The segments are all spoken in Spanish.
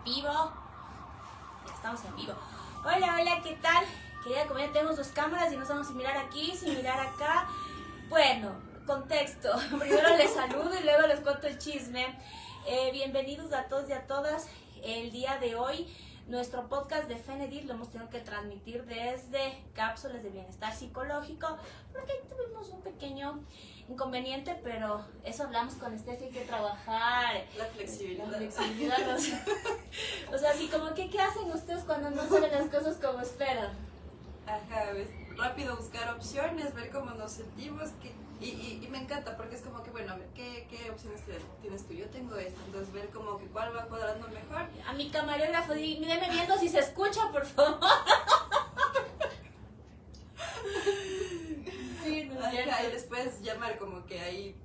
en vivo. Ya estamos en vivo. Hola, hola, ¿qué tal? Querida comunidad, tenemos dos cámaras y nos vamos a mirar aquí, sin mirar acá. Bueno, contexto. Primero les saludo y luego les cuento el chisme. Bienvenidos a todos y a todas. El día de hoy, nuestro podcast de Fenedit lo hemos tenido que transmitir desde cápsulas de bienestar psicológico, porque tuvimos un pequeño inconveniente, pero eso hablamos con Steffi, hay que trabajar. La flexibilidad. O sea, así como que, ¿qué hacen ustedes cuando no salen las cosas como esperan? Ajá, ¿ves? Rápido buscar opciones, ver cómo nos sentimos, y me encanta porque es como que, bueno, a ver, ¿qué opciones tienes tú? Yo tengo esta, entonces ver como que cuál va cuadrando mejor. A mi camarógrafo, dígame viendo si se escucha, por favor. Sí, no es cierto. Ajá, y después llamar como que ahí,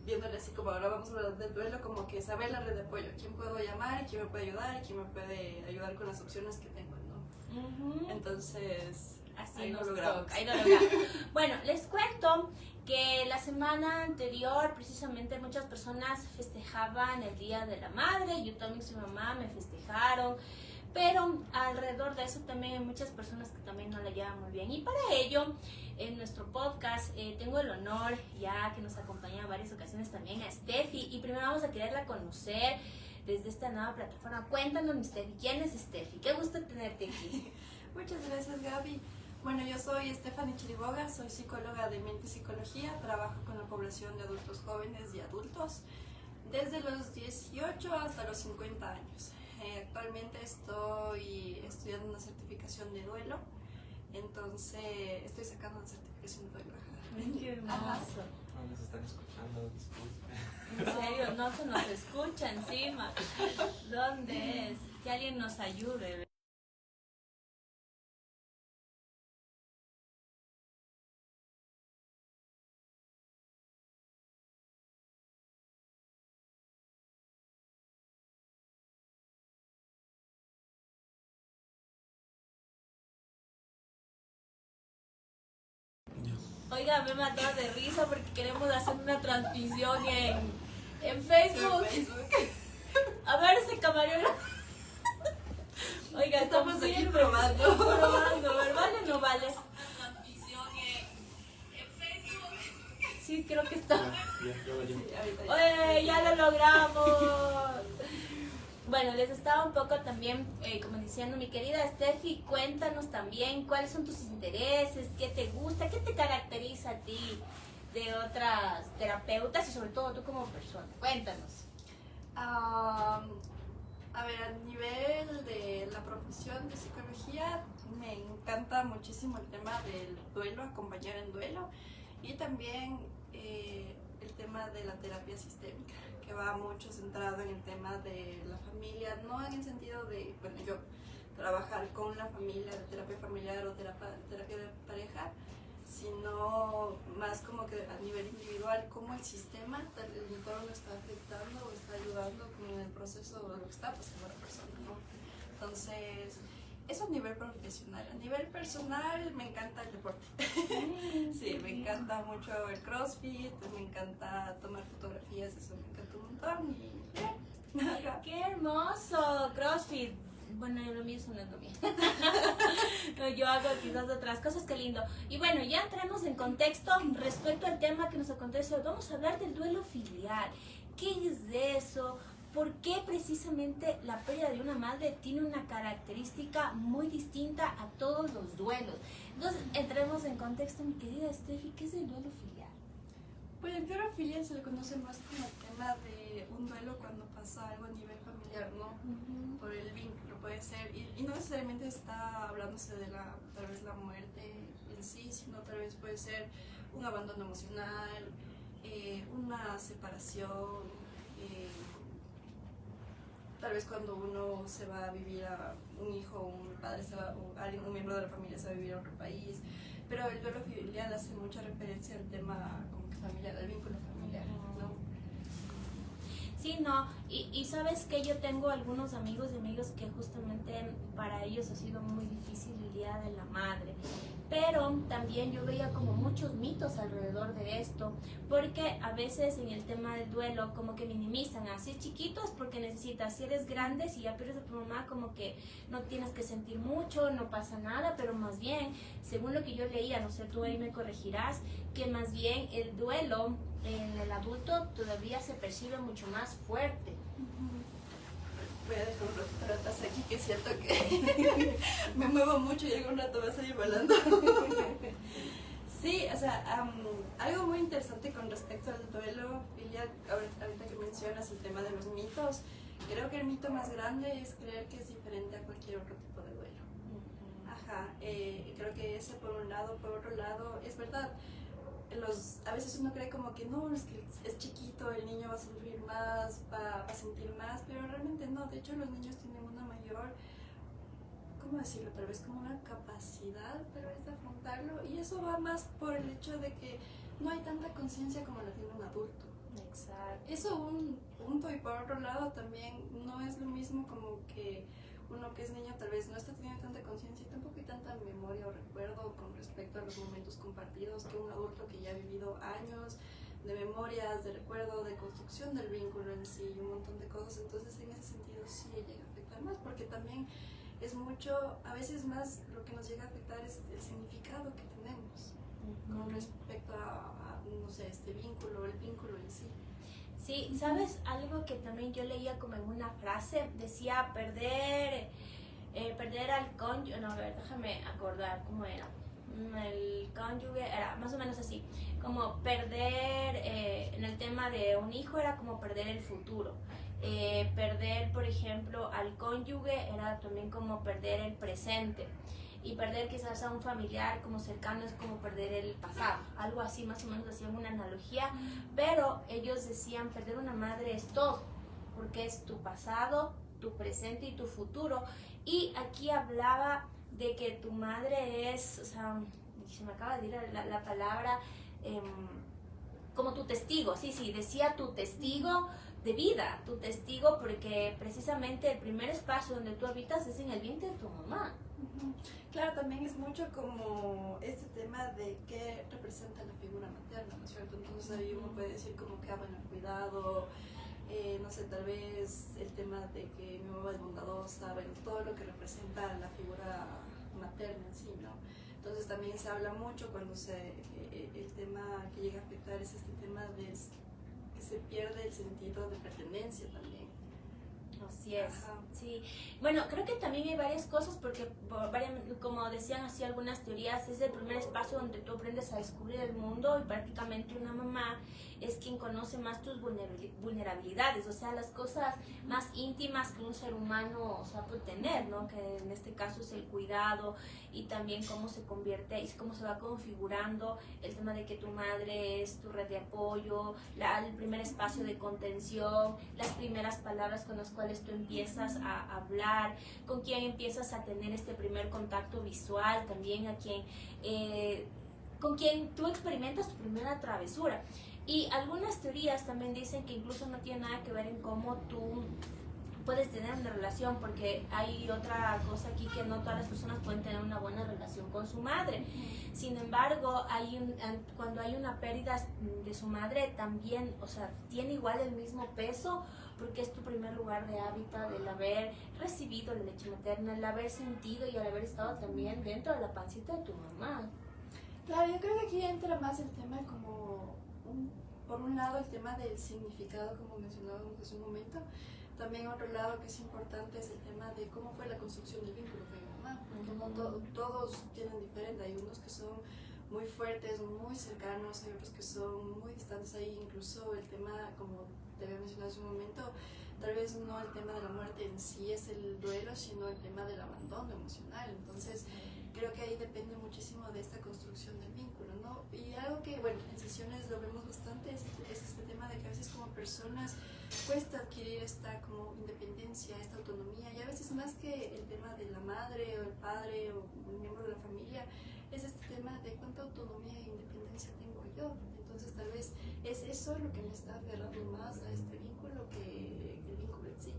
viéndole así como ahora vamos a hablar del duelo, como que saber la red de apoyo, quién puedo llamar, quién me puede ayudar, quién me puede ayudar con las opciones que tengo, ¿no? Entonces, así ahí nos lo logramos. toca, ahí lo logramos. Bueno, les cuento que la semana anterior precisamente muchas personas festejaban el Día de la Madre. Yo también, su mamá, me festejaron, pero alrededor de eso también hay muchas personas que también no la llevan muy bien, y para ello en nuestro podcast tengo el honor, ya que nos acompaña en varias ocasiones, también a Steffi, y primero vamos a quererla conocer desde esta nueva plataforma. Cuéntanos, mi Steffi, ¿quién es Steffi? Qué gusto tenerte aquí. Muchas gracias, Gaby. Bueno, yo soy Stephanie Chiriboga, soy psicóloga de mente y psicología, trabajo con la población de adultos jóvenes y adultos desde los 18 hasta los 50 años. Actualmente estoy estudiando una certificación de duelo, entonces estoy sacando una certificación de duelo. Qué hermoso. No nos están escuchando, disculpen. En serio, no se nos escucha encima. ¿Dónde es? Que alguien nos ayude. Oiga, me mató de risa porque queremos hacer una transmisión en Facebook. A ver ese camarógrafo. Oiga, Estamos aquí confirme. probando. Probando, a ver, ¿vale o no vale? Sí, creo que está. Sí, ahorita ya. ¡Oye, ya lo logramos! Bueno, les estaba un poco también, como diciendo, mi querida Steffi, cuéntanos también cuáles son tus intereses, qué te gusta, qué te caracteriza a ti de otras terapeutas y sobre todo tú como persona. Cuéntanos. A ver, a nivel de la profesión de psicología, me encanta muchísimo el tema del duelo, acompañar en duelo, y también el tema de la terapia sistémica, que va mucho centrado en el tema de la familia, no en el sentido de, bueno, yo trabajar con la familia, de terapia familiar o terapia de pareja, sino más como que a nivel individual, cómo el sistema, el entorno está afectando o está ayudando con el proceso de lo que está pasando la persona, ¿no? Entonces, eso a nivel profesional. A nivel personal, me encanta el deporte. Sí, me encanta mucho el CrossFit, me encanta tomar fotografías, eso me encanta un montón. Y ¡Qué hermoso! CrossFit. Bueno, lo mío no es lo mío. No, yo hago quizás otras cosas, qué lindo. Y bueno, ya entremos en contexto respecto al tema que nos acontece hoy. Vamos a hablar del duelo filial. ¿Qué es eso? ¿Por qué precisamente la pérdida de una madre tiene una característica muy distinta a todos los duelos? Entonces, entremos en contexto, mi querida Steffi, ¿qué es el duelo filial? pues el duelo filial se le conoce más como el tema de un duelo cuando pasa algo a nivel familiar, ¿no? Por el vínculo, puede ser, y no necesariamente está hablándose de tal vez la muerte en sí, sino tal vez puede ser un abandono emocional, una separación, tal vez cuando uno se va a vivir a un hijo, un padre, o alguien, un miembro de la familia se va a vivir a otro país, pero el duelo filial hace mucha referencia al tema como que familiar, al vínculo familiar, ¿no? Sí, no, y sabes que yo tengo algunos amigos y amigos que justamente para ellos ha sido muy difícil el Día de la Madre, pero también yo veía como muchos mitos alrededor de esto, porque a veces en el tema del duelo como que minimizan, así chiquitos porque necesitas, si eres grande, si ya pierdes a tu mamá como que no tienes que sentir mucho, no pasa nada, pero más bien, según lo que yo leía, no sé, tú ahí me corregirás, que más bien el duelo en el adulto todavía se percibe mucho más fuerte. Voy a dejar un ratito la taza aquí, que es cierto que me muevo mucho y algún rato vas a ir volando. Sí, o sea, algo muy interesante con respecto al duelo, Lilia, ahorita que mencionas el tema de los mitos, creo que el mito más grande es creer que es diferente a cualquier otro tipo de duelo. Ajá, creo que ese por un lado, por otro lado, es verdad. A veces uno cree como que no, es que es chiquito, el niño va a sufrir más, va a sentir más, pero realmente no. De hecho, los niños tienen una mayor, ¿cómo decirlo? Tal vez como una capacidad tal vez de afrontarlo, y eso va más por el hecho de que no hay tanta conciencia como la tiene un adulto. Exacto. Eso un punto, y por otro lado también no es lo mismo como que uno que es niño tal vez no está teniendo tanta conciencia y tampoco hay tanta memoria o recuerdo con respecto a los momentos compartidos que un adulto que ya ha vivido años de memorias, de recuerdo, de construcción del vínculo en sí y un montón de cosas. Entonces en ese sentido sí llega a afectar más, porque también es mucho, a veces más lo que nos llega a afectar es el significado que tenemos con respecto a, no sé, este vínculo, el vínculo en sí. Sí, ¿sabes algo que también yo leía como en una frase? Decía perder al cónyuge, no, a ver, déjame acordar cómo era. El cónyuge era más o menos así, como perder, en el tema de un hijo era como perder el futuro. Perder, por ejemplo, al cónyuge era también como perder el presente. Y perder quizás a un familiar como cercano es como perder el pasado, algo así, más o menos hacían una analogía, pero ellos decían perder una madre es todo, porque es tu pasado, tu presente y tu futuro. Y aquí hablaba de que tu madre es, o sea, se me acaba de ir la palabra, como tu testigo, sí, decía tu testigo de vida, tu testigo, porque precisamente el primer espacio donde tú habitas es en el vientre de tu mamá. Claro, también es mucho como este tema de qué representa la figura materna, ¿no es cierto? Entonces ahí uno puede decir como que bueno, el cuidado, no sé, tal vez el tema de que mi mamá es bondadosa, bueno, todo lo que representa la figura materna en sí, ¿no? Entonces también se habla mucho cuando el tema que llega a afectar es este tema de que se pierde el sentido de pertenencia también. Así es, Ajá. sí. Bueno, creo que también hay varias cosas porque, como decían así algunas teorías, es el primer espacio donde tú aprendes a descubrir el mundo y prácticamente una mamá es quien conoce más tus vulnerabilidades, o sea, las cosas más íntimas que un ser humano, o sea, puede tener, ¿no? Que en este caso es el cuidado y también cómo se convierte y cómo se va configurando el tema de que tu madre es tu red de apoyo, el primer espacio de contención, las primeras palabras con las cuales tú empiezas a hablar, con quien empiezas a tener este primer contacto visual, también con quien tú experimentas tu primera travesura. Y algunas teorías también dicen que incluso no tiene nada que ver en cómo tú puedes tener una relación, porque hay otra cosa aquí, que no todas las personas pueden tener una buena relación con su madre. Sin embargo, cuando hay una pérdida de su madre, también, o sea, tiene igual el mismo peso, porque es tu primer lugar de hábitat, el haber recibido la leche materna, el haber sentido y el haber estado también dentro de la pancita de tu mamá. Claro, yo creo que aquí entra más el tema como, por un lado, el tema del significado, como mencionábamos hace un momento. También otro lado que es importante es el tema de cómo fue la construcción del vínculo con mi mamá, porque no todos tienen diferente. Hay unos que son muy fuertes, muy cercanos, hay otros que son muy distantes ahí. Incluso el tema, como te había mencionado hace un momento, tal vez no el tema de la muerte en sí es el duelo, sino el tema del abandono emocional. Entonces, creo que ahí depende muchísimo de esta construcción del vínculo, ¿no? Y algo que, bueno, en sesiones lo vemos bastante es este tema de que a veces como personas cuesta adquirir esta como independencia, esta autonomía, y a veces más que el tema de la madre o el padre o un miembro de la familia, es este tema de cuánta autonomía e independencia tengo yo. Entonces tal vez es eso lo que me está aferrando más a este vínculo que el vínculo en sí.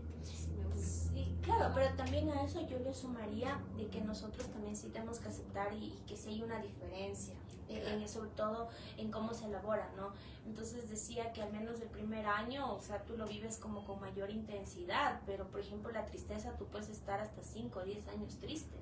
Entonces, sí, claro, pero también a eso yo le sumaría de que nosotros también sí tenemos que aceptar y que sí hay una diferencia, sobre todo en cómo se elabora, ¿no? Entonces decía que al menos el primer año, o sea, tú lo vives como con mayor intensidad, pero por ejemplo la tristeza tú puedes estar hasta 5 o 10 años triste,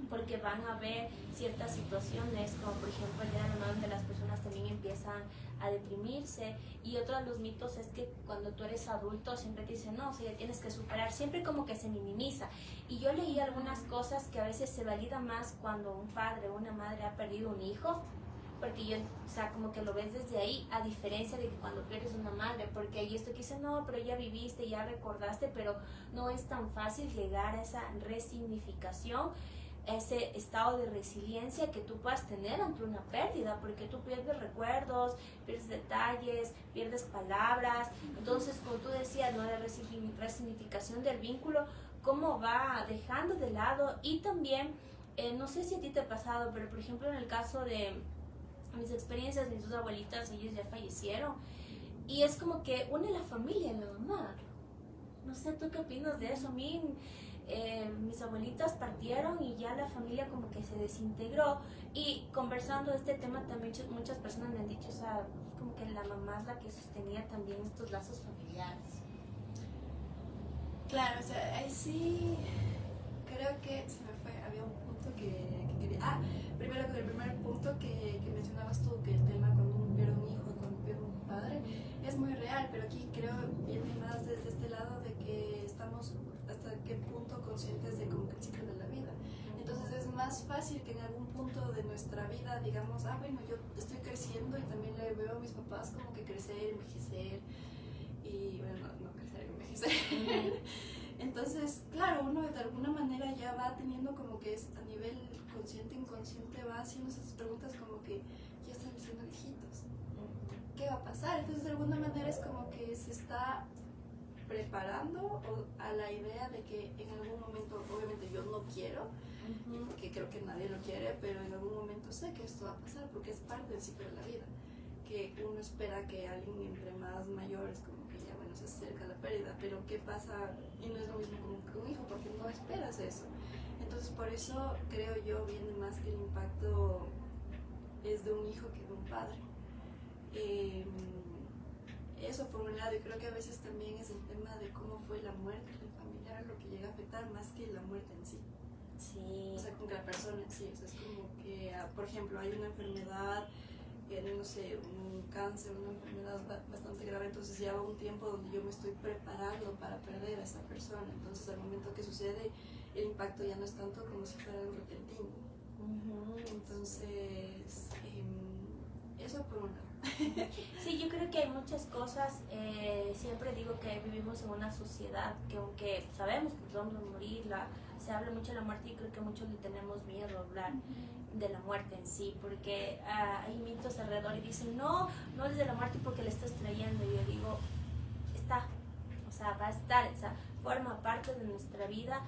porque van a haber ciertas situaciones, como por ejemplo el día de la madre, donde las personas también empiezan a deprimirse, y otro de los mitos es que cuando tú eres adulto siempre te dicen, no, o sea, ya tienes que superar, siempre como que se minimiza, y yo leí algunas cosas que a veces se valida más cuando un padre o una madre ha perdido un hijo, porque yo, o sea, como que lo ves desde ahí, a diferencia de que cuando pierdes una madre, porque ahí esto que dice, no, pero ya viviste, ya recordaste, pero no es tan fácil llegar a esa resignificación, ese estado de resiliencia que tú puedas tener ante una pérdida, porque tú pierdes recuerdos, pierdes detalles, pierdes palabras. Entonces, como tú decías, ¿no?, la resignificación del vínculo, cómo va dejando de lado. Y también, no sé si a ti te ha pasado, pero por ejemplo en el caso de mis experiencias, mis dos abuelitas, ellas ya fallecieron, y es como que une la familia, la mamá. No sé, ¿tú qué opinas de eso? A mí, mis abuelitas partieron y ya la familia como que se desintegró, y conversando de este tema también muchas personas me han dicho, o sea, como que la mamá es la que sostenía también estos lazos familiares. claro, o sea, ahí sí creo que se me fue, había un punto que quería. Primero con el primer punto que mencionabas tú, que el tema cuando uno pierde un hijo, cuando pierde un padre, es muy real, pero aquí creo viene más desde este lado de que estamos hasta qué punto conscientes de como que el ciclo de la vida. Entonces es más fácil que en algún punto de nuestra vida digamos, bueno, yo estoy creciendo y también le veo a mis papás como que crecer, envejecer, y bueno, no crecer, envejecer. Entonces, claro, uno de alguna manera ya va teniendo como que es a nivel consciente, inconsciente, va haciendo esas preguntas como que ya están siendo viejitos. ¿Qué va a pasar? Entonces, de alguna manera es como que se está preparando a la idea de que en algún momento, obviamente yo no quiero, porque creo que nadie lo quiere, pero en algún momento sé que esto va a pasar porque es parte del ciclo de la vida, que uno espera que alguien entre más mayores como que ya bueno se acerca la pérdida, pero ¿qué pasa? Y no es lo mismo con un hijo porque no esperas eso. Entonces por eso creo yo viene más que el impacto es de un hijo que de un padre. Eso por un lado, y creo que a veces también es el tema de cómo fue la muerte del familiar lo que llega a afectar más que la muerte en sí. Sí. O sea, como que la persona en sí, o sea, es como que, por ejemplo, hay una enfermedad, no sé, un cáncer, una enfermedad bastante grave, entonces lleva un tiempo donde yo me estoy preparando para perder a esa persona, entonces al momento que sucede, el impacto ya no es tanto como si fuera algo repentino. Entonces, eso por un lado. Sí, yo creo que hay muchas cosas, siempre digo que vivimos en una sociedad que aunque sabemos que vamos a morir, se habla mucho de la muerte, y creo que muchos le tenemos miedo a hablar de la muerte en sí, porque hay mitos alrededor y dicen, no es de la muerte porque le estás trayendo, y yo digo, está, o sea, va a estar, o sea, forma parte de nuestra vida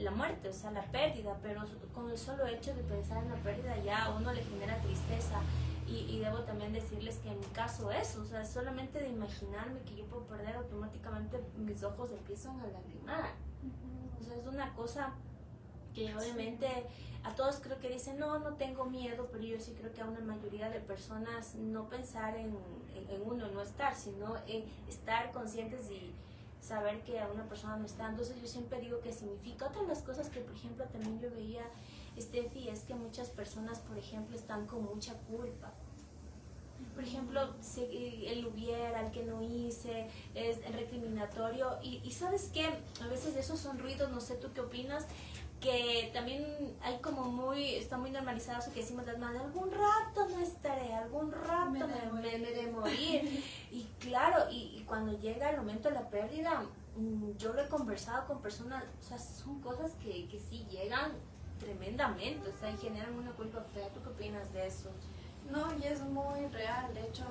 la muerte, o sea, la pérdida, pero con el solo hecho de pensar en la pérdida ya a uno le genera tristeza. Y debo también decirles que en mi caso eso, o sea, solamente de imaginarme que yo puedo perder, automáticamente mis ojos empiezan a lagrimar. O sea, es una cosa que obviamente a todos creo que dicen, no tengo miedo, pero yo sí creo que a una mayoría de personas no pensar en uno, no estar, sino en estar conscientes y saber que a una persona no está. Entonces yo siempre digo que significa. Otra de las cosas que, por ejemplo, también yo veía, Steffi, es que muchas personas, por ejemplo, están con mucha culpa. Por ejemplo, el hubiera, el que no hice, es el recriminatorio. Y ¿sabes qué? A veces esos son ruidos, no sé tú qué opinas, que también hay como está muy normalizado eso que decimos las madres, algún rato no estaré, algún rato me de morir. Y claro, y cuando llega el momento de la pérdida, yo lo he conversado con personas, o sea, son cosas que sí llegan tremendamente, o sea, y generan una culpa fea. ¿Tú qué opinas de eso? No, y es muy real, de hecho,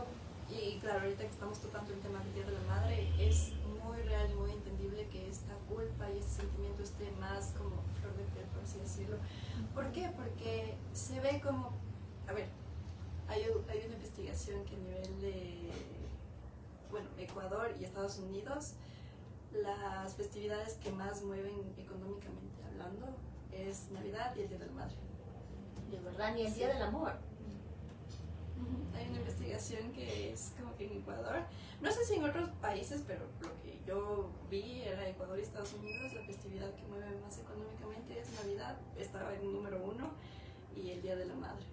y claro, ahorita que estamos tocando el tema del Día de la Madre, es muy real y muy entendible que esta culpa y este sentimiento esté más como flor de piel, por así decirlo. ¿Por qué? Porque se ve como, a ver, hay una investigación que a nivel de, bueno, Ecuador y Estados Unidos, las festividades que más mueven económicamente hablando es Navidad y el Día de la Madre. De verdad, ni el Día del Amor. Hay una investigación que es como que en Ecuador, no sé si en otros países, pero lo que yo vi era Ecuador y Estados Unidos, la festividad que mueve más económicamente es Navidad, estaba en número 1, y el Día de la Madre.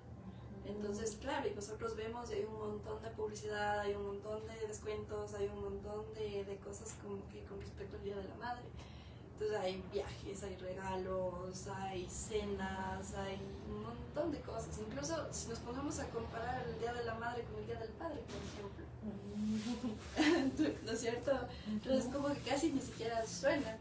Entonces, claro, y nosotros vemos, hay un montón de publicidad, hay un montón de descuentos, hay un montón de cosas como que con respecto al Día de la Madre. Entonces hay viajes, hay regalos, hay cenas, hay un montón de cosas. Incluso si nos ponemos a comparar el Día de la Madre con el Día del Padre, por ejemplo. ¿No es cierto? Entonces como que casi ni siquiera suena.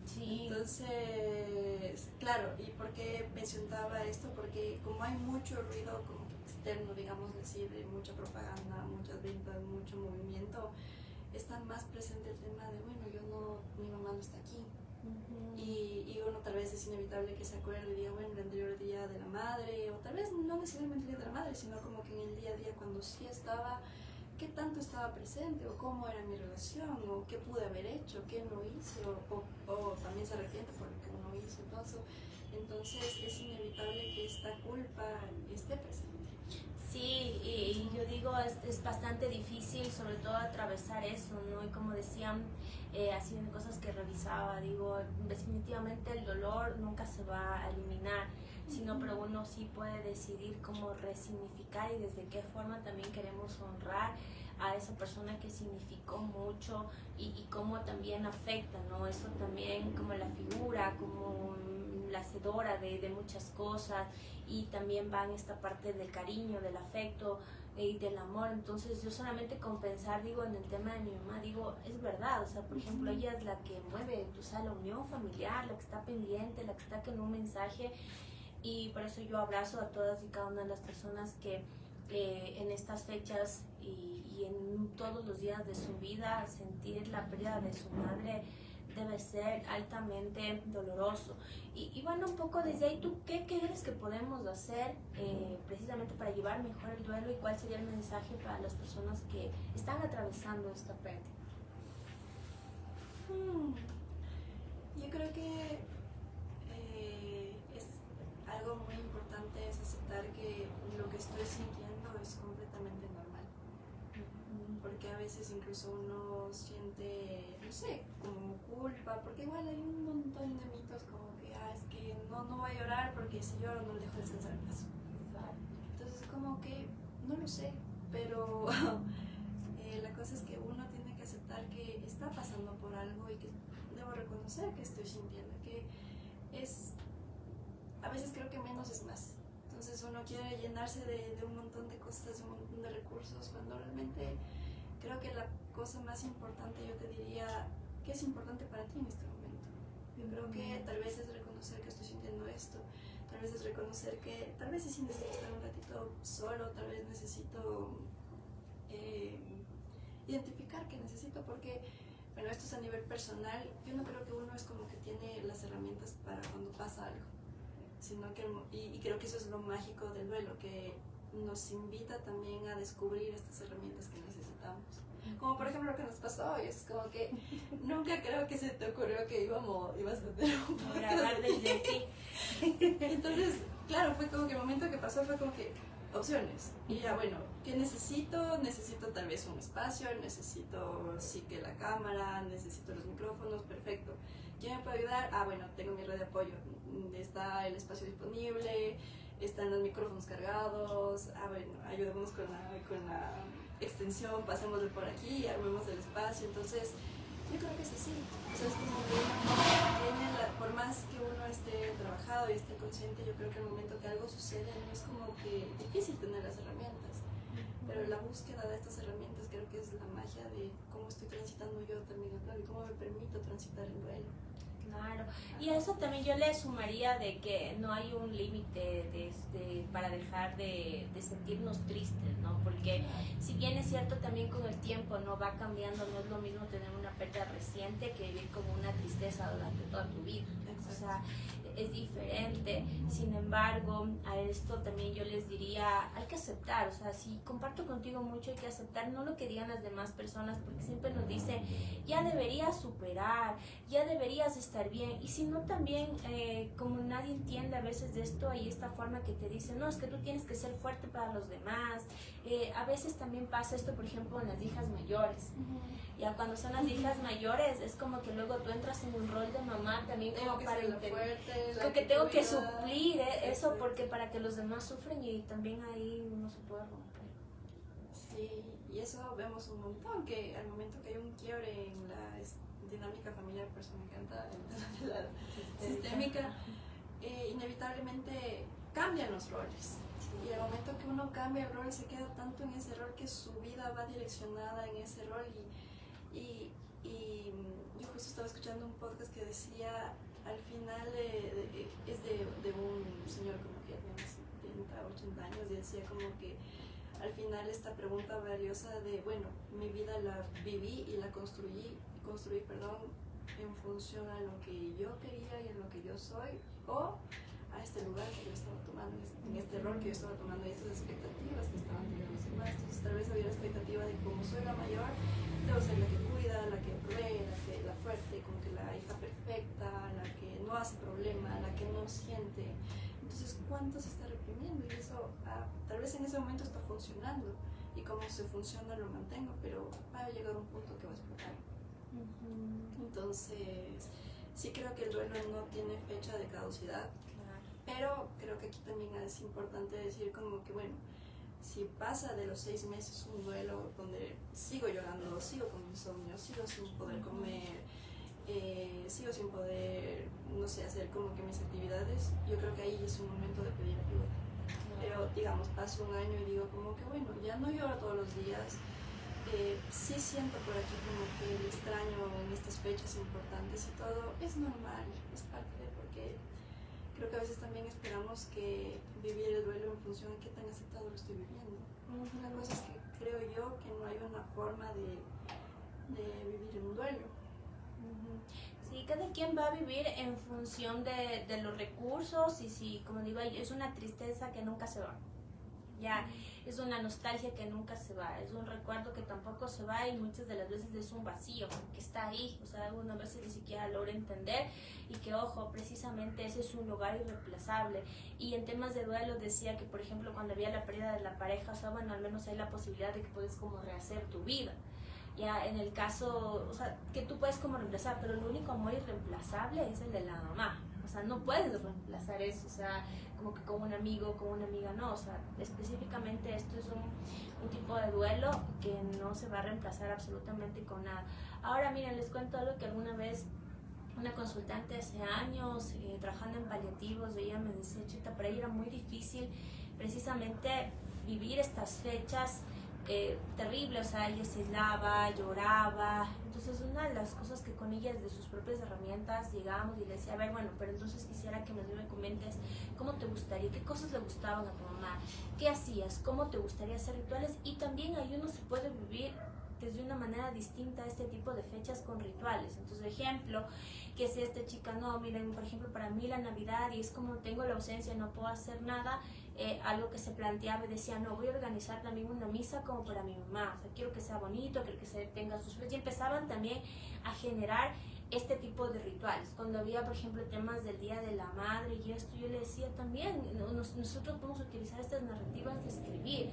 Sí. Entonces, claro, ¿y por qué mencionaba esto? Porque como hay mucho ruido como que externo, digamos así, de mucha propaganda, muchas ventas, mucho movimiento, está más presente el tema de, bueno, mi mamá no está aquí. Y uno tal vez es inevitable que se acuerde y diga, bueno, el anterior Día de la Madre, o tal vez no necesariamente el Día de la Madre, sino como que en el día a día cuando sí estaba, qué tanto estaba presente, o cómo era mi relación, o qué pude haber hecho, qué no hice, o también se arrepiente por lo que uno hizo. Entonces es inevitable que esta culpa esté presente. Sí, y yo digo, es bastante difícil, sobre todo atravesar eso, ¿no? Y como decían, así de cosas que revisaba, digo, definitivamente el dolor nunca se va a eliminar, sino pero uno sí puede decidir cómo resignificar y desde qué forma también queremos honrar a esa persona que significó mucho y cómo también afecta, ¿no? Eso también como la figura, como la hacedora de muchas cosas, y también va en esta parte del cariño, del afecto y del amor. Entonces yo solamente con pensar, digo, en el tema de mi mamá, digo, es verdad, o sea, por ejemplo, ella es la que mueve, o sea, la unión familiar, la que está pendiente, la que está con un mensaje, y por eso yo abrazo a todas y cada una de las personas que en estas fechas y en todos los días de su vida sentir la pérdida de su madre debe ser altamente doloroso. Y bueno, un poco desde ahí, ¿tú qué crees que podemos hacer precisamente para llevar mejor el duelo, y cuál sería el mensaje para las personas que están atravesando esta pérdida? Yo creo que es algo muy importante, es aceptar que lo que estoy sintiendo es completamente normal. Porque a veces incluso uno siente, no sé, como culpa, porque igual hay un montón de mitos como que, es que no voy a llorar porque si lloro no dejo descansar el brazo. Entonces como que, no lo sé, pero la cosa es que uno tiene que aceptar que está pasando por algo y que debo reconocer que estoy sintiendo, que es, a veces creo que menos es más. Entonces uno quiere llenarse de un montón de cosas, de un montón de recursos, cuando realmente creo que la cosa más importante, yo te diría, ¿qué es importante para ti en este momento? Yo creo que tal vez es reconocer que estoy sintiendo esto, tal vez es reconocer que tal vez sí necesito estar un ratito solo, tal vez necesito identificar que necesito, porque, bueno, esto es a nivel personal, yo no creo que uno es como que tiene las herramientas para cuando pasa algo, sino que, y creo que eso es lo mágico del duelo, que nos invita también a descubrir estas herramientas que necesitamos. Como por ejemplo lo que nos pasó hoy, es como que nunca creo que se te ocurrió que ibas a tener un podcast desde aquí. Entonces, claro, fue como que el momento que pasó fue como que opciones. Y ya, bueno, ¿qué necesito? Necesito tal vez un espacio, necesito sí que la cámara, necesito los micrófonos, perfecto. ¿Quién me puede ayudar? Bueno, tengo mi red de apoyo, está el espacio disponible, están los micrófonos cargados, bueno, ayudémonos con la extensión, pasémosle por aquí, armemos el espacio. Entonces yo creo que es así, o sea, es como que uno tiene por más que uno esté trabajado y esté consciente, yo creo que el momento que algo sucede no es como que difícil tener las herramientas, pero la búsqueda de estas herramientas creo que es la magia de cómo estoy transitando yo también el duelo y cómo me permito transitar el duelo. Claro, y a eso también yo le sumaría de que no hay un límite para dejar de sentirnos tristes, ¿no? Porque si bien es cierto también con el tiempo no va cambiando, no es lo mismo tener una pérdida reciente que vivir con una tristeza durante toda tu vida. O sea, es diferente. Sin embargo, a esto también yo les diría, hay que aceptar, o sea, si comparto contigo mucho, hay que aceptar no lo que digan las demás personas, porque siempre nos dicen, ya deberías superar, ya deberías estar bien, y si no también, como nadie entiende a veces de esto, hay esta forma que te dicen, no, es que tú tienes que ser fuerte para los demás. A veces también pasa esto, por ejemplo, en las hijas mayores. Ya cuando son las hijas mayores, es como que luego tú entras en un rol de mamá también como para que tengo que suplir eso, porque para que los demás sufren y también ahí no se puede romper. Sí, y eso vemos un montón, que al momento que hay un quiebre en la dinámica familiar, por eso me encanta el tema de la sistémica, inevitablemente cambian los roles. Y al momento que uno cambia el rol, se queda tanto en ese rol que su vida va direccionada en ese rol. Y yo justo estaba escuchando un podcast que decía, al final es de un señor como que tiene 70, 80 años, y decía como que al final esta pregunta valiosa de, bueno, mi vida la viví y la construí en función a lo que yo quería y en lo que yo soy, o a este lugar que yo estaba tomando, en este rol que yo estaba tomando, y estas expectativas que estaban teniendo los demás. Entonces tal vez había la expectativa de, como soy la mayor, debo ser la que cuida, la que provee, la fuerte, como que la hija perfecta, la que no hace problema, la que no siente. Entonces, ¿cuánto se está reprimiendo? Y eso tal vez en ese momento está funcionando, y como se funciona lo mantengo, pero va a llegar un punto que va a explotar. Entonces, sí creo que el duelo no tiene fecha de caducidad, pero creo que aquí también es importante decir como que, bueno, si pasa de los 6 meses un duelo donde sigo llorando, sigo con insomnio, sigo sin poder comer, sigo sin poder, no sé, hacer como que mis actividades, yo creo que ahí es un momento de pedir ayuda. Pero digamos, pasa un año y digo como que, bueno, ya no lloro todos los días, sí siento por aquí como que el extraño en estas fechas importantes y todo, es normal, es parte de, porque creo que a veces también esperamos que vivir el duelo en función de qué tan aceptado lo estoy viviendo. La cosa es que creo yo que no hay una forma de vivir un duelo. Sí, cada quien va a vivir en función de los recursos, y si, como digo, es una tristeza que nunca se va. Ya, es una nostalgia que nunca se va, es un recuerdo que tampoco se va, y muchas de las veces es un vacío que está ahí, o sea, algunas veces ni siquiera logra entender, y que, ojo, precisamente ese es un lugar irreemplazable. Y en temas de duelo decía que, por ejemplo, cuando había la pérdida de la pareja, o sea, bueno, al menos hay la posibilidad de que puedes como rehacer tu vida. Ya en el caso, o sea, que tú puedes como reemplazar, pero el único amor irreemplazable es el de la mamá. O sea, no puedes reemplazar eso, o sea, como que con un amigo, con una amiga, no. O sea, específicamente esto es un tipo de duelo que no se va a reemplazar absolutamente con nada. Ahora, miren, les cuento algo que alguna vez una consultante hace años, trabajando en paliativos, ella me decía, Chita, para ella era muy difícil precisamente vivir estas fechas terrible, o sea, ella se aislaba, lloraba. Entonces una de las cosas que con ella, desde sus propias herramientas, llegamos y le decía, a ver, bueno, pero entonces quisiera que me comentes cómo te gustaría, qué cosas le gustaban a tu mamá, qué hacías, cómo te gustaría hacer rituales. Y también ahí uno se puede vivir desde una manera distinta a este tipo de fechas con rituales. Entonces, ejemplo, que si esta chica, no, miren, por ejemplo, para mí la Navidad, y es como tengo la ausencia, no puedo hacer nada, algo que se planteaba y decía, no, voy a organizar también una misa como para mi mamá, o sea, quiero que sea bonito, quiero que se tenga sus fechas, y empezaban también a generar este tipo de rituales. Cuando había, por ejemplo, temas del Día de la Madre y esto, yo le decía también, nosotros podemos utilizar estas narrativas de escribir,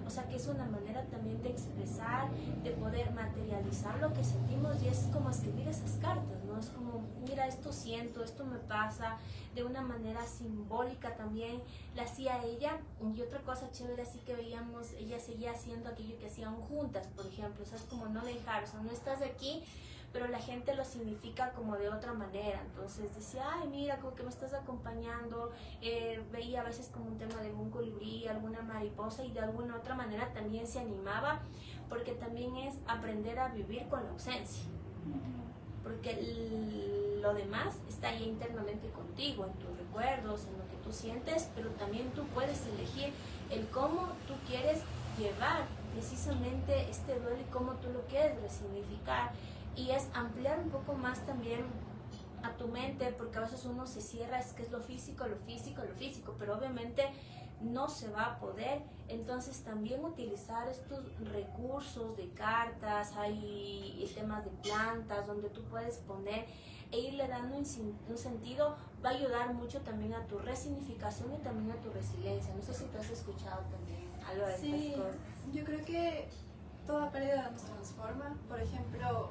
o sea, que es una manera también de expresar, de poder materializar lo que sentimos, y es como escribir esas cartas, ¿no? Es como, mira, esto siento, esto me pasa, de una manera simbólica también la hacía ella. Y otra cosa chévere así que veíamos, ella seguía haciendo aquello que hacían juntas, por ejemplo, o sea, es como no dejar, o sea, no estás aquí, pero la gente lo significa como de otra manera. Entonces decía, ay, mira, como que me estás acompañando. Veía a veces como un tema de un colibrí, alguna mariposa, y de alguna otra manera también se animaba, porque también es aprender a vivir con la ausencia. Porque lo demás está ahí internamente contigo, en tus recuerdos, en lo que tú sientes, pero también tú puedes elegir el cómo tú quieres llevar precisamente este duelo y cómo tú lo quieres resignificar. Y es ampliar un poco más también a tu mente, porque a veces uno se cierra, es que es lo físico, pero obviamente no se va a poder. Entonces también utilizar estos recursos de cartas, hay temas de plantas donde tú puedes poner e irle dando un sentido, va a ayudar mucho también a tu resignificación y también a tu resiliencia. No sé si tú has escuchado también algo de estas cosas. Yo creo que toda pérdida nos transforma. Por ejemplo,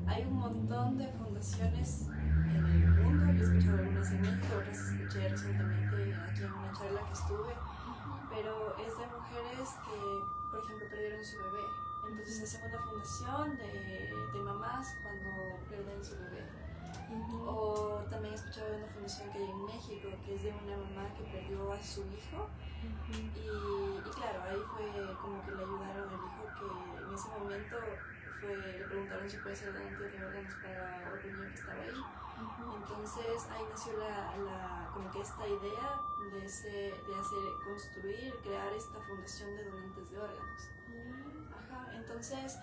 hay un montón de fundaciones en el mundo. Yo he escuchado algunas en México, otras escuché recientemente aquí en una charla que estuve, pero es de mujeres que, por ejemplo, perdieron su bebé. Entonces hacen una fundación de mamás cuando pierden su bebé. O también he escuchado de una fundación que hay en México, que es de una mamá que perdió a su hijo. Y claro, ahí fue como que le ayudaron al hijo, que en ese momento le preguntaron si puede ser donante de órganos para otro niño que estaba ahí. Entonces ahí nació como que esta idea de hacer construir, crear esta fundación de donantes de órganos. Ajá, entonces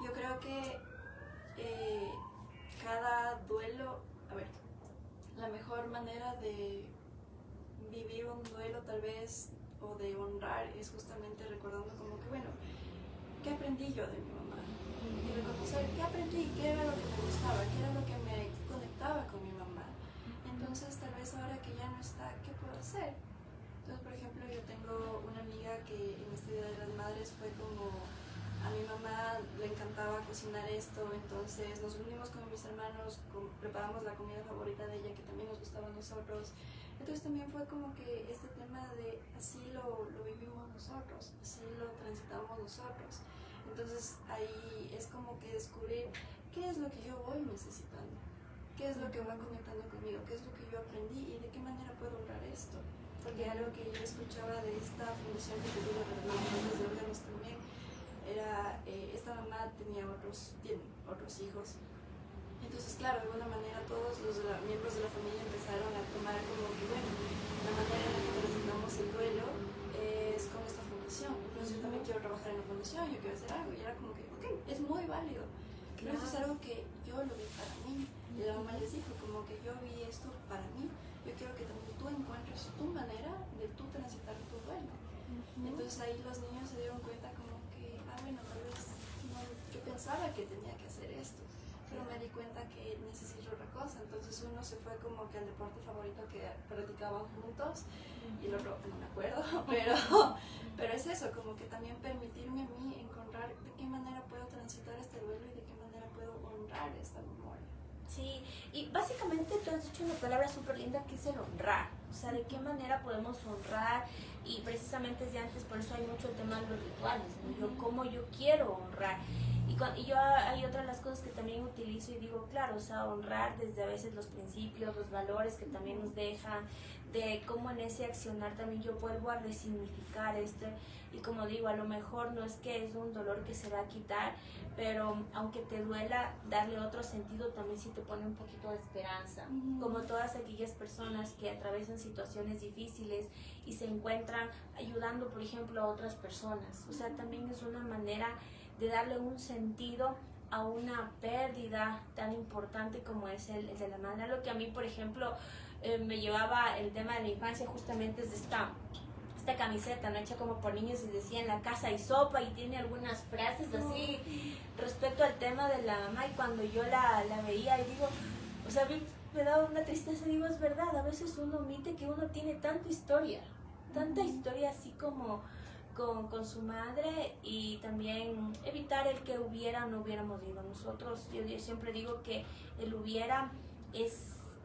yo creo que cada duelo, a ver, la mejor manera de vivir un duelo tal vez o de honrar es justamente recordando como que, bueno, ¿qué aprendí yo de mi mamá? Y reconocer qué aprendí, qué era lo que me gustaba, qué era lo que me conectaba con mi mamá. Entonces tal vez ahora que ya no está, ¿qué puedo hacer? Entonces, por ejemplo, yo tengo una amiga que en este Día de las Madres fue como, a mi mamá le encantaba cocinar esto, entonces nos unimos con mis hermanos, preparamos la comida favorita de ella que también nos gustaba a nosotros. Entonces también fue como que este tema de así lo vivimos nosotros, así lo transitamos nosotros. Entonces ahí es como que descubrir qué es lo que yo voy necesitando, qué es lo que va conectando conmigo, qué es lo que yo aprendí y de qué manera puedo honrar esto. Porque algo que yo escuchaba de esta fundación que te digo de los donantes de órganos también era, esta mamá tiene otros hijos. Entonces, claro, de alguna manera todos los miembros de la familia empezaron a tomar como que, bueno, la manera en la que presentamos el duelo es con esta fundación. Entonces yo también quiero trabajar en la fundación, yo quiero hacer algo. Y era como que, ok, es muy válido. Pero eso es algo que yo lo vi para mí. Y la mamá les dijo, como que yo vi esto para mí. Yo quiero que también tú encuentres tu manera de tú transitar tu duelo. Entonces ahí los niños se dieron cuenta como que, bueno, tal vez no, yo pensaba que tenía que hacer esto, pero me di cuenta que necesito otra cosa. Entonces uno se fue como que al deporte favorito que practicaban juntos y el otro no me acuerdo, pero es eso, como que también permitirme a mí encontrar de qué manera puedo transitar este duelo y de qué manera puedo honrar esta memoria. Sí, y básicamente tú has dicho una palabra súper linda que es el honrar. O sea, de qué manera podemos honrar, y precisamente desde antes, por eso hay mucho tema de los rituales, ¿no? Yo cómo yo quiero honrar. Y yo hay otras las cosas que también utilizo y digo, claro, o sea, honrar desde a veces los principios, los valores que también nos dejan, de cómo en ese accionar también yo vuelvo a resignificar y como digo, a lo mejor no es que es un dolor que se va a quitar, pero aunque te duela, darle otro sentido también sí te pone un poquito de esperanza, como todas aquellas personas que atraviesan situaciones difíciles y se encuentran ayudando, por ejemplo, a otras personas. O sea, también es una manera de darle un sentido a una pérdida tan importante como es el de la madre. Lo que a mí, por ejemplo, me llevaba el tema de la infancia justamente es esta camiseta, ¿no? Hecha como por niños, y decía en la casa hay sopa, y tiene algunas frases así respecto al tema de la mamá, y cuando yo la veía y digo, o sea, me daba una tristeza, digo, es verdad, a veces uno omite que uno tiene tanta historia así como con su madre, y también evitar el que hubiera o no hubiéramos ido nosotros. Yo siempre digo que el hubiera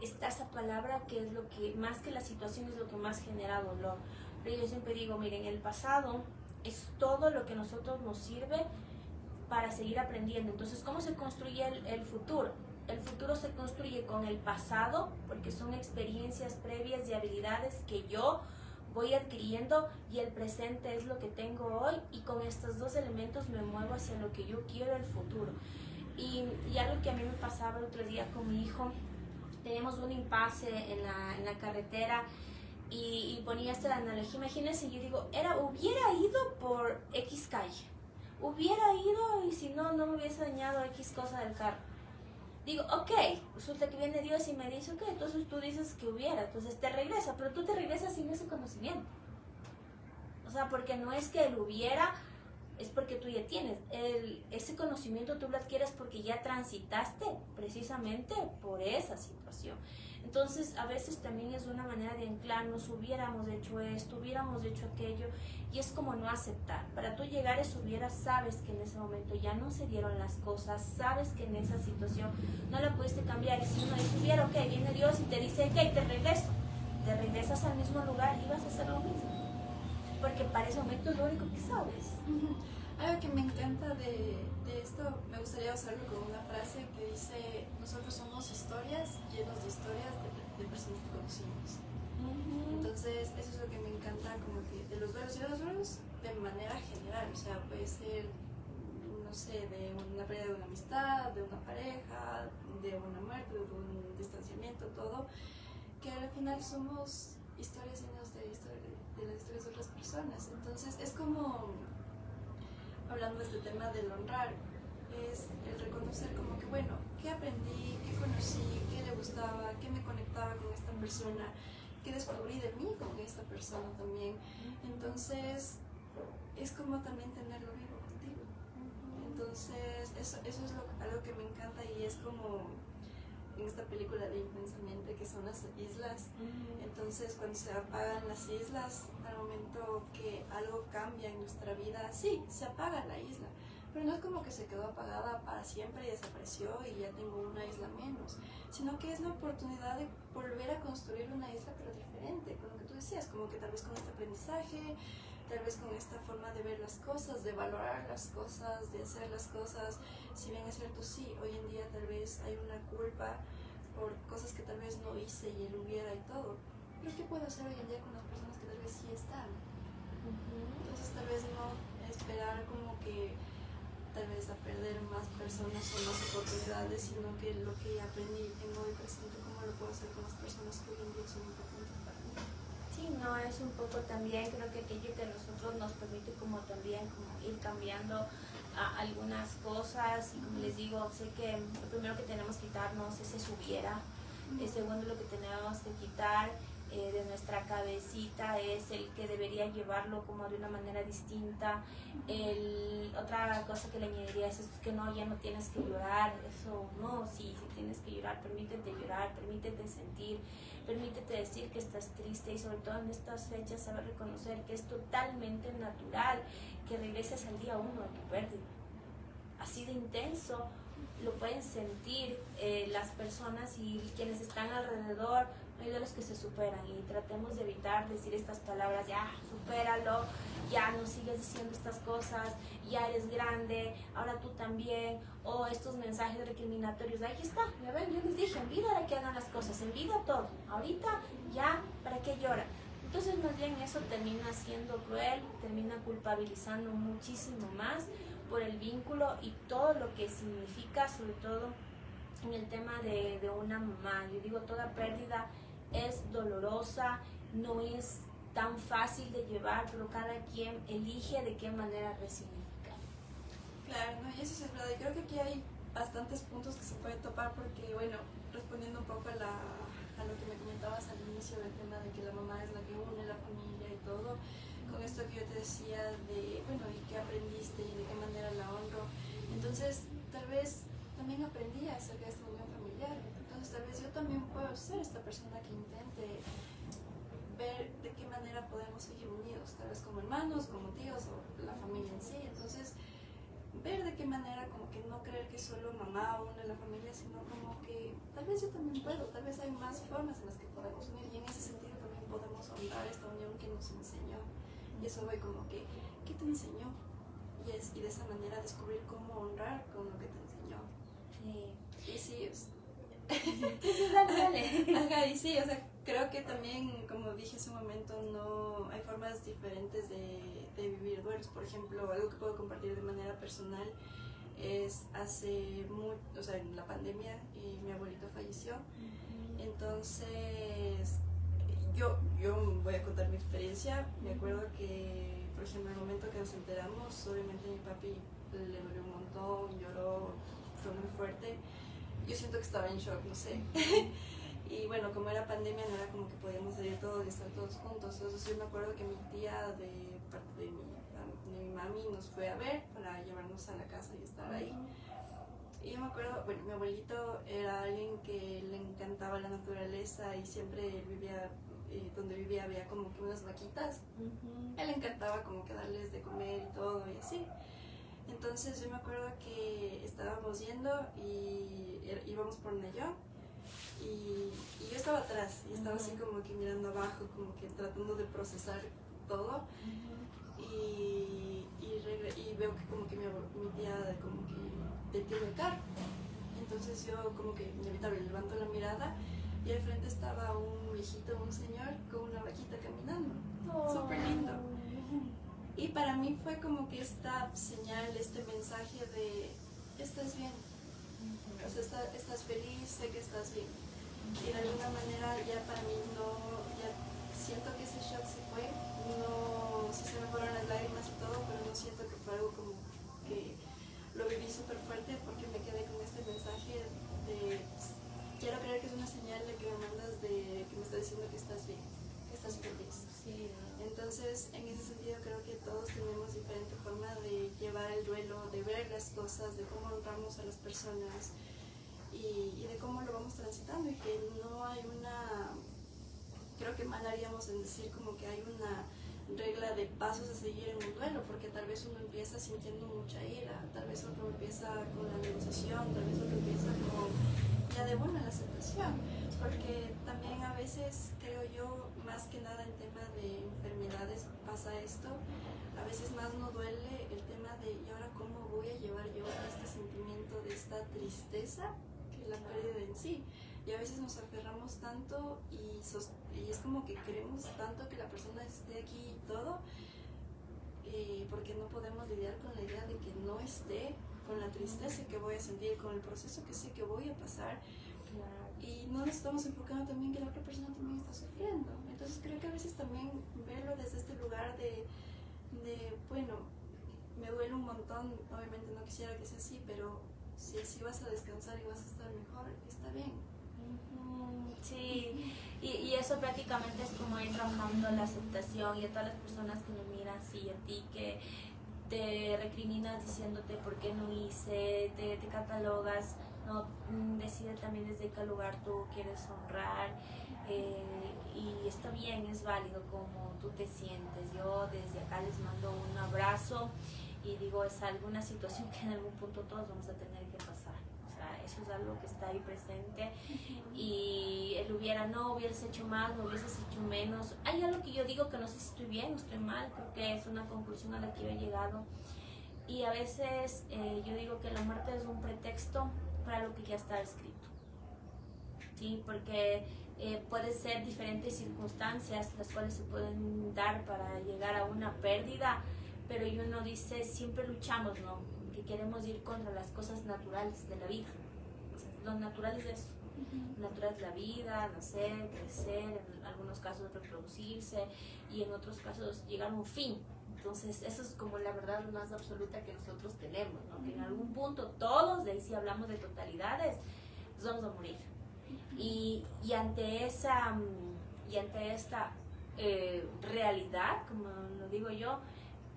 está esa palabra que es lo que, más que la situación, es lo que más genera dolor. Pero yo siempre digo, miren, el pasado es todo lo que a nosotros nos sirve para seguir aprendiendo. Entonces, ¿cómo se construye el futuro? El futuro se construye con el pasado, porque son experiencias previas y habilidades que yo voy adquiriendo, y el presente es lo que tengo hoy, y con estos dos elementos me muevo hacia lo que yo quiero, el futuro. Y algo que a mí me pasaba el otro día con mi hijo, teníamos un impasse en la carretera y ponía esta analogía. Imagínense, yo digo, hubiera ido por X calle, hubiera ido y si no, no me hubiese dañado X cosa del carro. Digo, ok, resulta que viene Dios y me dice, ok, entonces tú dices que hubiera, entonces te regresa, pero tú te regresas sin ese conocimiento. O sea, porque no es que él hubiera, es porque tú ya tienes. Ese conocimiento tú lo adquieres porque ya transitaste precisamente por esa situación. Entonces, a veces también es una manera de anclarnos, hubiéramos hecho esto, hubiéramos hecho aquello, y es como no aceptar. Para tú llegar a eso hubiera, sabes que en ese momento ya no se dieron las cosas, sabes que en esa situación no la pudiste cambiar, y si uno dice hubiera, ok, viene Dios y te dice, ok, te regresas al mismo lugar y vas a hacer lo mismo. Porque para ese momento es lo único que sabes. Algo que me encanta de esto, me gustaría usarlo con una frase que dice: nosotros somos historias llenos de historias de personas que conocimos. Entonces, eso es lo que me encanta, como que de los duelos y de los duelos de manera general. O sea, puede ser, no sé, de una pérdida de una amistad, de una pareja, de una muerte, de un distanciamiento, todo, que al final somos historias llenas de las historias de otras personas. Entonces, es como, hablando de este tema del honrar, es el reconocer como que, bueno, ¿qué aprendí? ¿Qué conocí? ¿Qué le gustaba? ¿Qué me conectaba con esta persona? ¿Qué descubrí de mí con esta persona también? Entonces, es como también tenerlo vivo contigo. Entonces, eso es algo que me encanta, y es como en esta película de Intensamente, que son las islas. Entonces, cuando se apagan las islas, al momento que algo cambia en nuestra vida, sí, se apaga la isla, pero no es como que se quedó apagada para siempre y desapareció y ya tengo una isla menos, sino que es la oportunidad de volver a construir una isla, pero diferente, con lo que tú decías, como que tal vez con este aprendizaje, tal vez con esta forma de ver las cosas, de valorar las cosas, de hacer las cosas. Si bien es cierto, sí, hoy en día tal vez hay una culpa por cosas que tal vez no hice y él hubiera y todo, pero ¿qué puedo hacer hoy en día con las personas que tal vez sí están? Entonces tal vez no esperar como que tal vez a perder más personas o más oportunidades, sino que lo que aprendí tengo hoy presente, cómo lo puedo hacer con las personas que hoy en día son importantes para mí. Sí, no, es un poco también, creo que aquello que a nosotros nos permite como también como ir cambiando algunas cosas, y como les digo, sé que lo primero que tenemos que quitarnos es ese hubiera. El segundo, lo que tenemos que quitar de nuestra cabecita es el que debería llevarlo como de una manera distinta. Otra cosa que le añadiría es que no, ya no tienes que llorar, eso no, sí tienes que llorar, permítete sentir, permítete decir que estás triste, y sobre todo en estas fechas saber reconocer que es totalmente natural que regreses al día 1 de tu pérdida. Así de intenso lo pueden sentir las personas y quienes están alrededor. Hay de los que se superan, y tratemos de evitar decir estas palabras, ya, supéralo, ya no sigues diciendo estas cosas, ya eres grande, ahora tú también, o estos mensajes recriminatorios. Ahí está, ya ven, yo les dije, en vida hay que hagan las cosas, en vida todo, ahorita ya, ¿para qué lloran? Entonces más bien eso termina siendo cruel, termina culpabilizando muchísimo más por el vínculo y todo lo que significa, sobre todo en el tema de una mamá. Yo digo, toda pérdida es dolorosa, no es tan fácil de llevar, pero cada quien elige de qué manera resignificar. Claro, ¿no? Y eso sí es verdad. Yo creo que aquí hay bastantes puntos que se puede topar, porque, bueno, respondiendo un poco a lo que me comentabas al inicio del tema de que la mamá es la que une la familia y todo, con esto que yo te decía de, bueno, y qué aprendiste y de qué manera la honro. Entonces, tal vez también aprendí acerca de esta unión familiar. Entonces, tal vez yo también puedo ser esta persona que intente ver de qué manera podemos seguir unidos, tal vez como hermanos, como tíos o la familia en sí. Entonces, ver de qué manera, como que no creer que solo mamá une la familia, sino como que tal vez yo también puedo, tal vez hay más formas en las que podemos unir, y en ese sentido también podemos honrar esta unión que nos enseñó. Y eso voy como que, ¿qué te enseñó? Y de esa manera descubrir cómo honrar con lo que te enseñó. Sí. Y sí, Dale. ajá, y sí, o sea, creo que también, como dije hace un momento, no hay formas diferentes de vivir duelos. Por ejemplo, algo que puedo compartir de manera personal es o sea, en la pandemia mi abuelito falleció. Entonces, yo voy a contar mi experiencia. Me acuerdo que, por ejemplo, en el momento que nos enteramos, obviamente mi papi le dolió un montón, lloró, fue muy fuerte. Yo siento que estaba en shock, no sé. Y bueno, como era pandemia, no era como que podíamos salir todos y estar todos juntos. Entonces yo me acuerdo que mi tía, de parte de mi mami, nos fue a ver para llevarnos a la casa y estar ahí. Y yo me acuerdo, bueno, mi abuelito era alguien que le encantaba la naturaleza y siempre vivía, donde vivía había como que unas vaquitas. A él le encantaba como que darles de comer y todo y así. Entonces yo me acuerdo que estábamos yendo y íbamos por Nayón y yo estaba atrás y estaba así como que mirando abajo, como que tratando de procesar todo. Y veo que como que mi tía como que detiene el carro. Entonces yo como que inevitable levanto la mirada y al frente estaba un viejito, un señor con una vaquita caminando. Súper lindo. Y para mí fue como que esta señal, este mensaje de estás bien, o sea, estás feliz, sé que estás bien. Y de alguna manera ya para mí ya siento que ese shock se fue, sí se me fueron las lágrimas y todo, pero no siento que fue algo como que lo viví súper fuerte porque me quedé con este mensaje de quiero creer que es una señal de que me mandas, de que me está diciendo que estás bien, que estás feliz. Sí. Entonces, en ese sentido creo que todos tenemos diferente forma de llevar el duelo, de ver las cosas, de cómo honramos a las personas y de cómo lo vamos transitando y que no hay creo que mal haríamos en decir como que hay una regla de pasos a seguir en un duelo, porque tal vez uno empieza sintiendo mucha ira, tal vez otro empieza con la negociación, tal vez otro empieza con ya de buena la aceptación, porque también a veces creo yo, más que nada en tema de enfermedades pasa esto, a veces más nos duele el tema de ¿y ahora cómo voy a llevar yo este sentimiento de esta tristeza que la pérdida en sí? Y a veces nos aferramos tanto y es como que queremos tanto que la persona esté aquí y todo, porque no podemos lidiar con la idea de que no esté, con la tristeza que voy a sentir, con el proceso que sé que voy a pasar. Y no nos estamos enfocando también que la otra persona también está sufriendo. Entonces creo que a veces también verlo desde este lugar de bueno, me duele un montón, obviamente no quisiera que sea así, pero si así vas a descansar y vas a estar mejor, está bien. Sí, y eso prácticamente es como ir trabajando la aceptación, y a todas las personas que me miran, sí, a ti que te recriminas diciéndote por qué no hice, te catalogas, no, decide también desde qué lugar tú quieres honrar, y está bien, es válido como tú te sientes. Yo desde acá les mando un abrazo y digo, es alguna situación que en algún punto todos vamos a tener que pasar. Eso es algo que está ahí presente, y el hubieras hecho más, no hubieses hecho menos. Hay algo que yo digo que no sé si estoy bien o estoy mal, creo que es una conclusión a la que yo he llegado, y a veces yo digo que la muerte es un pretexto para lo que ya está escrito, ¿sí? Porque puede ser diferentes circunstancias las cuales se pueden dar para llegar a una pérdida, pero uno dice, siempre luchamos, ¿no? Que queremos ir contra las cosas naturales de la vida. O sea, lo natural es eso. Natural es la vida, nacer, crecer, en algunos casos reproducirse, y en otros casos llegar a un fin. Entonces eso es como la verdad más absoluta que nosotros tenemos, ¿no? Que en algún punto todos, de ahí si hablamos de totalidades, nos vamos a morir. Y ante esta realidad, como lo digo yo,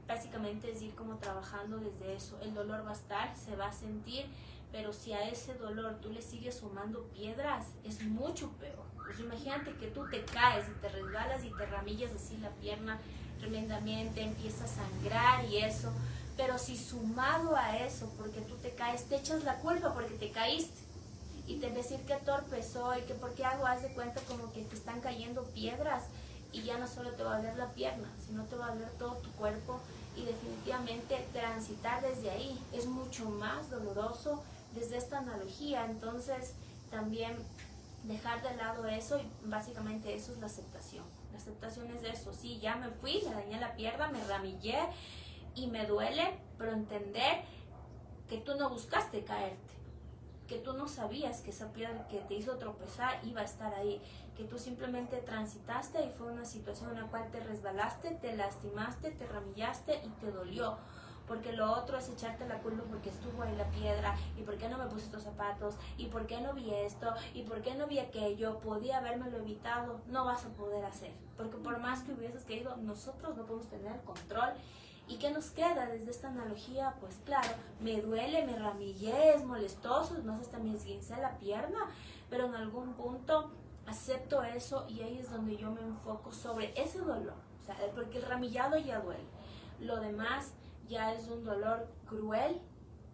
básicamente es ir como trabajando desde eso. El dolor va a estar, se va a sentir, pero si a ese dolor tú le sigues sumando piedras, es mucho peor. Pues imagínate que tú te caes y te resbalas y te ramillas así la pierna tremendamente, empieza a sangrar y eso, pero si sumado a eso, porque tú te caes, te echas la culpa porque te caíste y te decir que torpe soy, que por qué hago, haz de cuenta como que te están cayendo piedras, y ya no solo te va a doler la pierna, sino te va a doler todo tu cuerpo, y definitivamente transitar desde ahí es mucho más doloroso desde esta analogía. Entonces también dejar de lado eso, y básicamente eso es la aceptación. La aceptación es eso, sí, ya me fui, me dañé la pierna, me ramillé y me duele, pero entender que tú no buscaste caerte, que tú no sabías que esa piedra que te hizo tropezar iba a estar ahí, que tú simplemente transitaste y fue una situación en la cual te resbalaste, te lastimaste, te ramillaste y te dolió. Porque lo otro es echarte la culpa porque estuvo ahí la piedra, y por qué no me puse estos zapatos, y por qué no vi esto, y por qué no vi aquello, podía habérmelo evitado. No vas a poder hacer, porque por más que hubieses querido, nosotros no podemos tener control. ¿Y qué nos queda desde esta analogía? Pues claro, me duele, me ramillé, es molestoso, no sé, hasta me esguincé la pierna, pero en algún punto acepto eso y ahí es donde yo me enfoco sobre ese dolor. O sea, porque el ramillado ya duele. Lo demás ya es un dolor cruel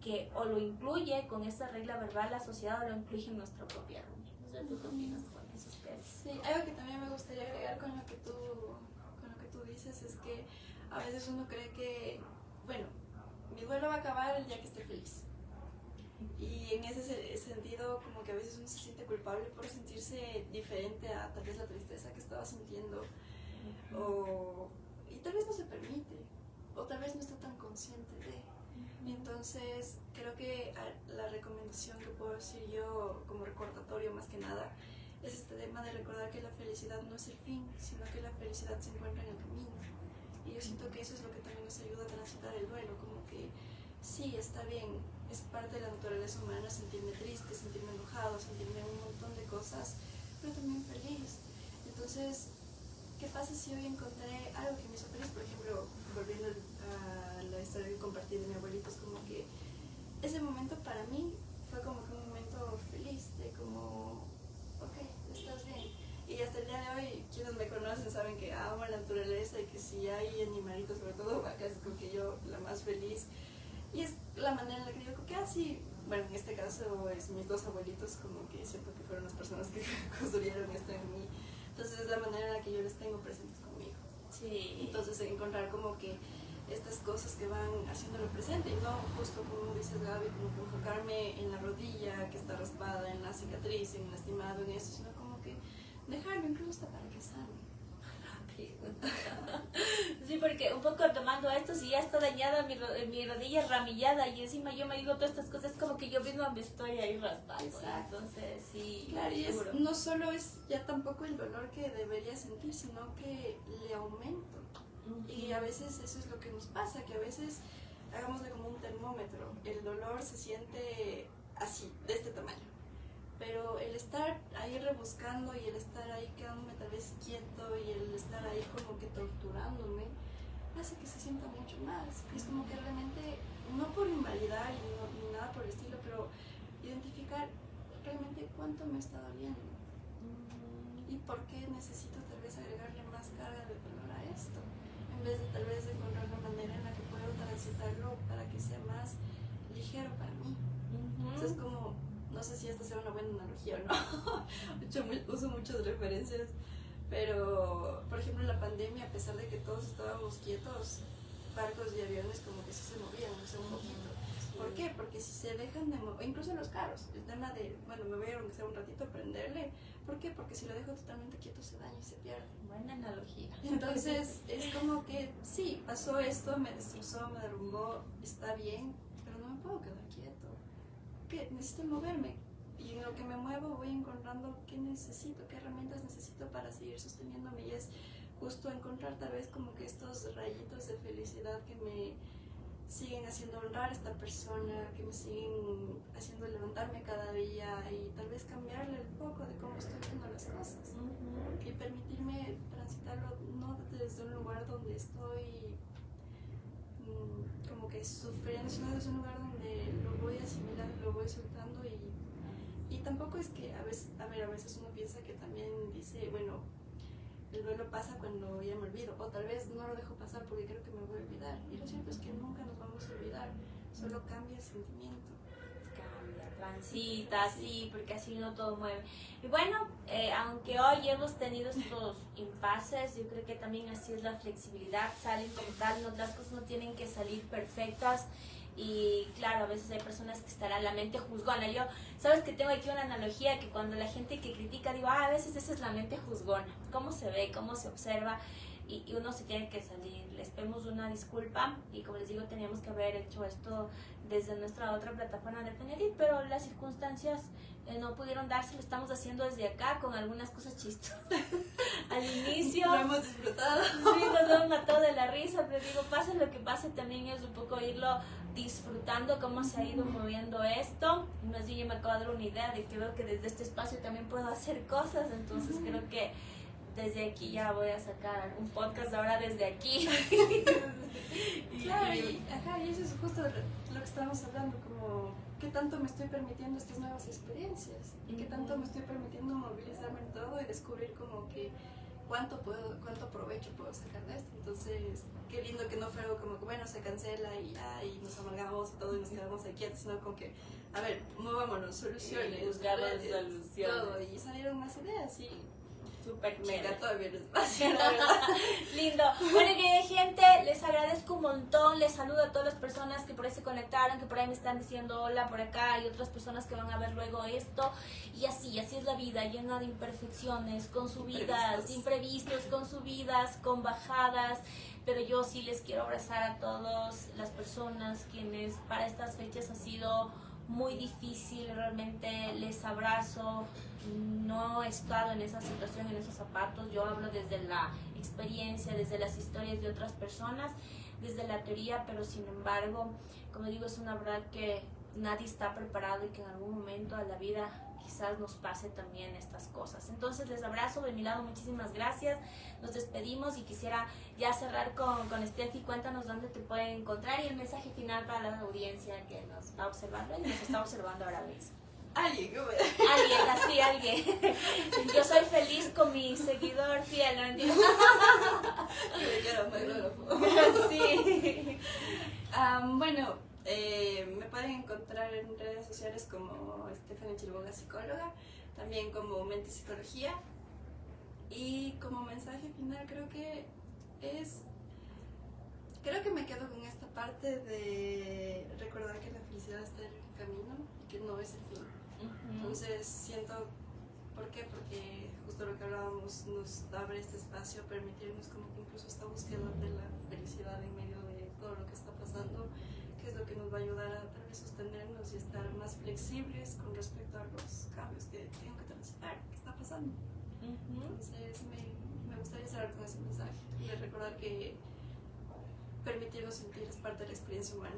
que o lo incluye con esta regla verbal la sociedad o lo incluye en nuestra propia ruina. No sé, ¿tú qué opinas con eso, ustedes? Sí, algo que también me gustaría agregar con lo que tú dices es que a veces uno cree que, bueno, mi duelo va a acabar el día que esté feliz. Y en ese sentido, como que a veces uno se siente culpable por sentirse diferente a tal vez la tristeza que estaba sintiendo. Y tal vez no se permite, o tal vez no está tan consciente de. Y entonces, creo que la recomendación que puedo decir yo como recordatorio más que nada es este tema de recordar que la felicidad no es el fin, sino que la felicidad se encuentra en el camino. Y yo siento que eso es lo que también nos ayuda a transitar el duelo, como que sí, está bien, es parte de la naturaleza humana sentirme triste, sentirme enojado, sentirme un montón de cosas, pero también feliz. Entonces, ¿qué pasa si hoy encontré algo que me hizo feliz? Por ejemplo, volviendo a la historia que compartí de mi abuelito, es como que ese momento para mí fue como que un momento feliz, de como, ok, estás bien. Y hasta el día de hoy, quienes me conocen saben que amo la naturaleza y que si hay animalitos, sobre todo vacas, es como que yo la más feliz. Y es la manera en la que yo creo que así, bueno, en este caso es mis dos abuelitos, como que siento que fueron las personas que construyeron esto en mí. Entonces es la manera en la que yo les tengo presentes conmigo. Sí. Entonces encontrar como que estas cosas que van haciéndolo presente y no justo como dices Gaby, como que enfocarme en la rodilla que está raspada, en la cicatriz, en el lastimado, en eso, sino como que dejarlo incluso hasta para que sane. Sí, porque un poco tomando esto, si ya está dañada mi rodilla ramillada y encima yo me digo todas estas cosas, como que yo misma me estoy ahí raspando. Exacto. Entonces, sí. Claro, y no solo es ya tampoco el dolor que debería sentir, sino que le aumento. Y a veces eso es lo que nos pasa, que a veces, hagámosle como un termómetro, el dolor se siente así, de este tamaño. Pero el estar ahí rebuscando y el estar ahí quedándome tal vez quieto y el estar ahí como que torturándome, hace que se sienta mucho más. Es como que realmente, no por invalidar ni nada por el estilo, pero identificar realmente cuánto me está doliendo y por qué necesito tal vez agregarle más carga de dolor a esto, en vez de tal vez de encontrar la manera en la que puedo transitarlo para que sea más ligero para mí. Entonces es como, no sé si esta sea una buena analogía o no, yo uso muchas referencias, pero por ejemplo en la pandemia, a pesar de que todos estábamos quietos, barcos y aviones como que sí se movían, o sea, un poquito. ¿Por qué? Porque si se dejan de mover, incluso los carros, el tema de, bueno, me voy a aunque sea un ratito a prenderle. ¿Por qué? Porque si lo dejo totalmente quieto se daña y se pierde. Buena analogía. Entonces es como que sí, pasó esto, me destrozó, me derrumbó, está bien, pero no me puedo quedar quieto. ¿Qué? Necesito moverme. Y en lo que me muevo voy encontrando qué necesito, qué herramientas necesito para seguir sosteniéndome. Y es justo encontrar tal vez como que estos rayitos de felicidad que me siguen haciendo honrar a esta persona, que me siguen haciendo levantarme cada día y tal vez cambiarle el foco de cómo estoy viendo las cosas y permitirme transitarlo no desde un lugar donde estoy como que sufriendo, sino desde un lugar donde lo voy asimilando, lo voy soltando y tampoco es que a veces uno piensa que también dice, bueno, el duelo pasa cuando ya me olvido, o tal vez no lo dejo pasar porque creo que me voy a olvidar. Y lo cierto es que nunca nos vamos a olvidar, solo cambia el sentimiento. Cambia, transita, sí, porque así no todo mueve. Y bueno, aunque hoy hemos tenido estos impases, yo creo que también así es la flexibilidad, salen como tal, las cosas no tienen que salir perfectas. Y claro, a veces hay personas que estarán la mente juzgona. Yo, sabes que tengo aquí una analogía que cuando la gente que critica, digo, a veces esa es la mente juzgona. ¿Cómo se ve? ¿Cómo se observa? y uno se tiene que salir. Les pedimos una disculpa y como les digo, teníamos que haber hecho esto desde nuestra otra plataforma de Tenerife, pero las circunstancias no pudieron darse, lo estamos haciendo desde acá con algunas cosas chistosas. Al inicio Lo hemos disfrutado. sí, nos hemos matado de la risa, pero digo, pase lo que pase, también es un poco irlo disfrutando cómo se ha ido moviendo esto. Más bien yo me acabo de dar una idea de que veo que desde este espacio también puedo hacer cosas, entonces creo que desde aquí ya voy a sacar un podcast ahora desde aquí. Claro, y eso es justo lo que estábamos hablando, como qué tanto me estoy permitiendo estas nuevas experiencias y qué tanto me estoy permitiendo movilizarme en todo y descubrir como que cuánto provecho puedo sacar de esto. Entonces, qué lindo que no fue algo como que bueno, se cancela y ya, y nos amargamos y todo y nos quedamos aquí quietos, sino como que, a ver, movámonos, soluciones, buscar las redes, soluciones. todo, y salieron unas ideas y Súper me chévere. encantó ver el espacio, la verdad. Lindo. Bueno, que gente, les agradezco un montón. Les saludo a todas las personas que por ahí se conectaron, que por ahí me están diciendo hola por acá, y otras personas que van a ver luego esto. Y así es la vida, llena de imperfecciones, con subidas, imprevistos, con subidas, con bajadas. Pero yo sí les quiero abrazar a todas las personas quienes para estas fechas ha sido muy difícil, realmente les abrazo. No he estado en esa situación, en esos zapatos. Yo hablo desde la experiencia, desde las historias de otras personas, desde la teoría, pero sin embargo, como digo, es una verdad que nadie está preparado y que en algún momento de la vida quizás nos pase también estas cosas. Entonces les abrazo de mi lado, muchísimas gracias. Nos despedimos y quisiera ya cerrar con Steffi. Cuéntanos dónde te pueden encontrar y el mensaje final para la audiencia que nos está observando y nos está observando ahora mismo. Alguien, ¿cómo era? Alguien, así alguien. Yo soy feliz con mi seguidor fiel, ¿no entiendes? Que era maglógrafo. Sí. Bueno, me pueden encontrar en redes sociales como Stephanie Chilboga, psicóloga, también como Mente Psicología. Y como mensaje final creo que me quedo con esta parte de recordar que la felicidad está en el camino y que no es el fin. Entonces siento, ¿por qué? Porque justo lo que hablábamos nos abre este espacio a permitirnos como que incluso esta búsqueda de la felicidad en medio de todo lo que está pasando, que es lo que nos va a ayudar a tal vez sostenernos y estar más flexibles con respecto a los cambios que tengo que transitar, que está pasando. Entonces me gustaría cerrar con ese mensaje de recordar que permitirnos sentir es parte de la experiencia humana.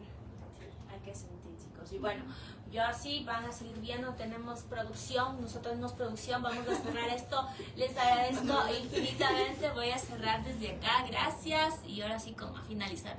Hay que sentir, chicos. Y bueno, yo así van a seguir viendo, tenemos producción, nosotros tenemos producción, vamos a cerrar esto. Les agradezco infinitamente, voy a cerrar desde acá, gracias. Y ahora sí, como a finalizar.